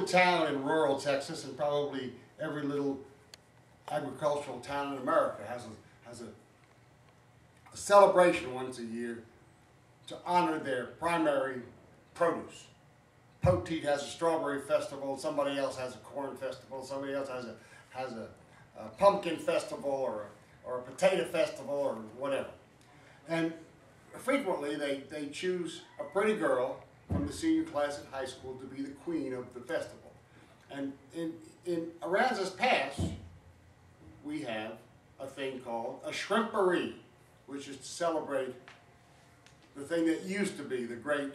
town in rural Texas, and probably every little agricultural town in America has a celebration once a year to honor their primary produce. Poteet has a strawberry festival, somebody else has a corn festival, somebody else has a pumpkin festival or a potato festival or whatever. And frequently they choose a pretty girl from the senior class at high school to be the queen of the festival. And in Aransas Pass, we have a thing called a Shrimporee, which is to celebrate the thing that used to be the great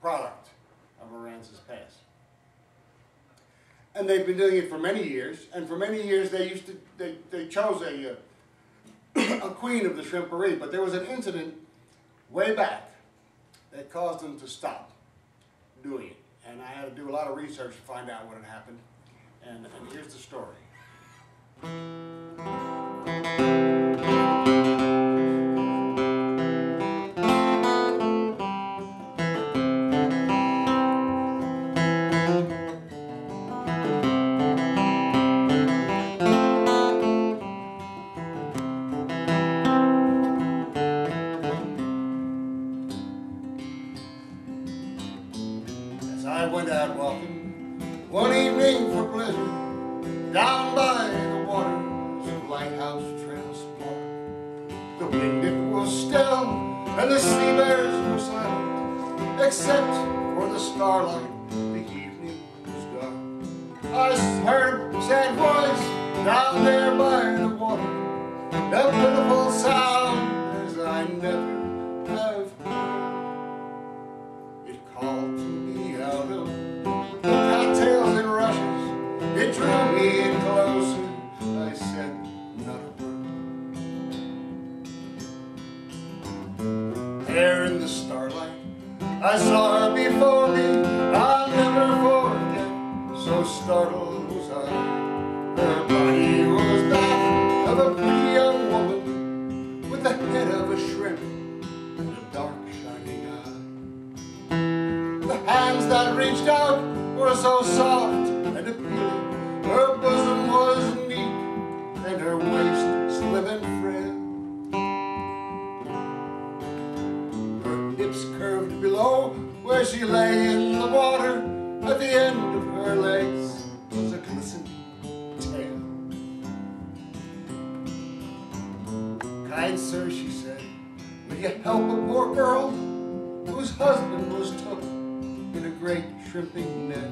product of Aransas Pass. And they've been doing it for many years, and for many years they chose a queen of the Shrimporee, but there was an incident way back that caused them to stop doing it. And I had to do a lot of research to find out what had happened, and here's the story. I went out walking one evening for pleasure down by the waters of Lighthouse Trail Spot. The wind, it was still, and the sea bears were silent, except for the starlight. The evening was dark. I heard a sad voice down there by the water, a pitiful sound as I never have heard. It called to me out of the cattails and rushes. It drew me in closer. I said not a word. There in the starlight, I saw her before me. I'll never forget, so startled was I. Her body was that of a pretty young woman with the head of a shrimp and a dark shining eye. The hands that reached out were so soft and appealing. Her bosom was neat and her waist slim and frail. Her hips curved below where she lay in the water. At the end of her legs was a glistening tail. Kind sir, she said, will you help a poor girl whose husband was took in a great shrimping net?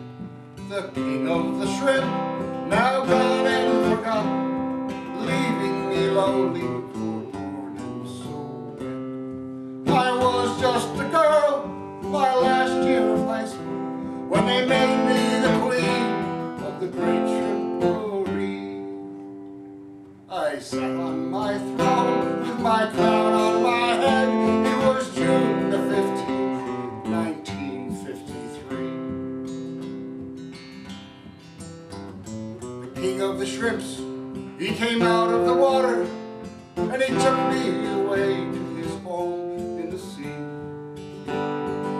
The king of the shrimp, now gone and forgotten, leaving me lonely, forlorn and so wet. I was just a girl, my last year of high school, when they made me the queen of the great Shrimporee. I sat on my throne with my crown on my head. It was June the 15th, 1953. The king of the shrimps, he came out of the water, and he took me away to his home in the sea.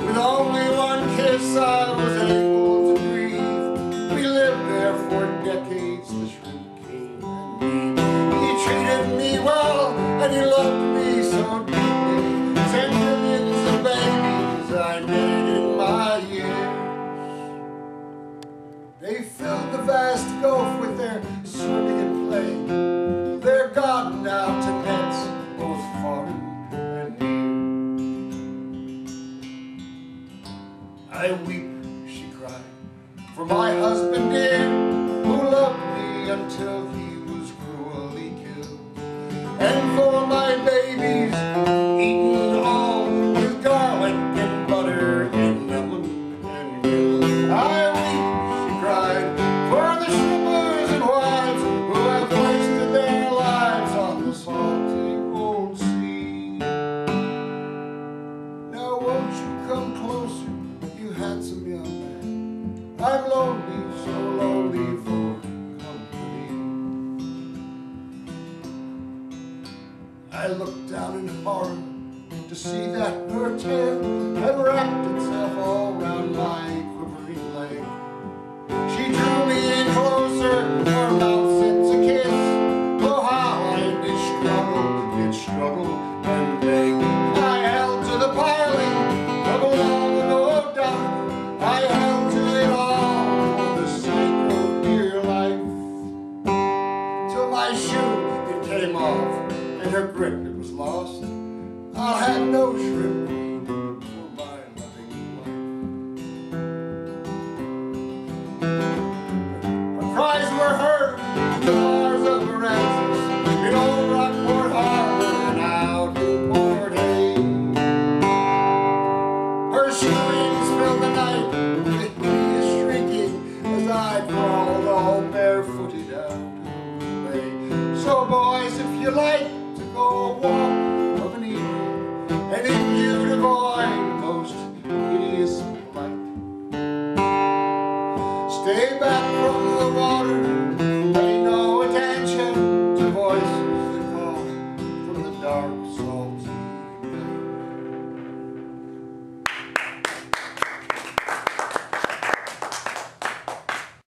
With only one kiss I was able to breathe. We lived there for decades, the shrimp king and me. He treated me well, and he loved me so deeply. 10 millions of babies I made in my years. They filled the vast gulf with their swimming and playing. They're gone now to nets, both foreign and near. I weep, she cried, for my husband dear, who loved me until he was cruelly killed, and for my babies, eaten all with garlic and butter and lemon and dill. I weep, she cried, for the shrimpers and wives who have wasted their lives on the salty old sea. Now won't you come closer, you handsome young man? I'm lonely, so lonely for company. I looked down in horror to see that her tail had wrapped itself all round my quivering leg. the bars of Aransas, in old Rockport Harbor and out to Port Hay. Her shrieks filled the night with hideous shrieking as I crawled all barefooted out to the bay. So boys, if you like to go a walk of an evening, and if you'd avoid the most hideous plight, stay back from the water, pay no attention to voices that call from the dark salt